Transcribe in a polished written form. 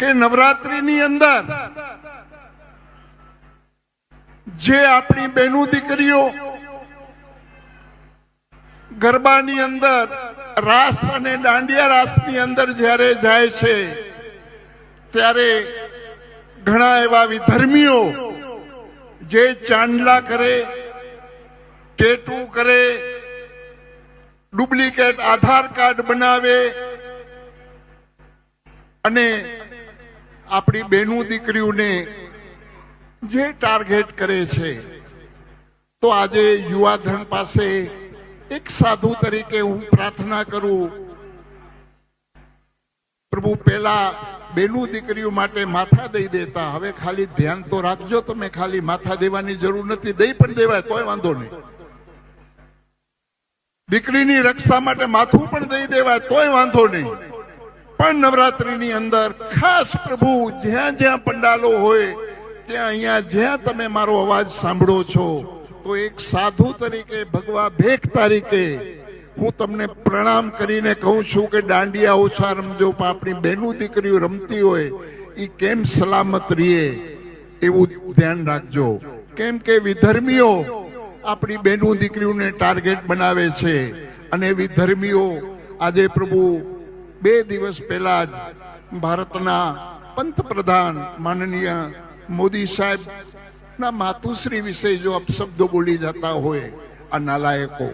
કે નવરાત્રીની અંદર જે આપણી બહેનો દીકરીઓ ગરબાની અંદર રાસ અને દાંડિયા રાસની અંદર જ્યારે જાય છે ત્યારે ઘણા એવા વિધર્મીઓ જે ચાંદલા કરે, ટેટુ કરે, ડુપ્લિકેટ આધાર કાર્ડ બનાવે અને આપણી બહેનો દીકરીઓને જે ટાર્ગેટ કરે છે, તો આજે યુવાધન પાસે એક સાધુ તરીકે હું પ્રાર્થના કરું, પ્રભુ પહેલા બહેનો દીકરીઓ માટે માથા દઈ દેતા, હવે ખાલી ધ્યાન તો રાખજો, તમે ખાલી માથા દેવાની જરૂર નથી, દઈ પણ દેવાય તોય વાંધો નહીં. દીકરીની રક્ષા માટે માથું પણ દઈ દેવાય તોય વાંધો નહીં. પણ નવરાત્રીની અંદર ખાસ પ્રભુ જ્યાં જ્યાં પંડાલો હોય ત્યાં અહીંયા જ્યાં તમે મારો અવાજ સાંભળો છો, તો એક સાધુ તરીકે, ભગવા ભેખ તરીકે હું તમને પ્રણામ કરીને કહું છું કે દાંડિયા ઓછા રમજો, પણ આપણી બહેનો દીકરીઓ રમતી હોય એ કેમ સલામત રહીએ એવું ધ્યાન રાખજો. કેમ કે વિધર્મીઓ આપણી બહેનો દીકરીઓને ટાર્ગેટ બનાવે છે અને વિધર્મીઓ આજે પ્રભુ 2 દિવસ પહેલા જ ભારતના પંતપ્રધાન માનનીય મોદી સાહેબ ના માતુશ્રી વિશે જો અપશબ્દો બોલી જતા હોય આ નાલાયકો,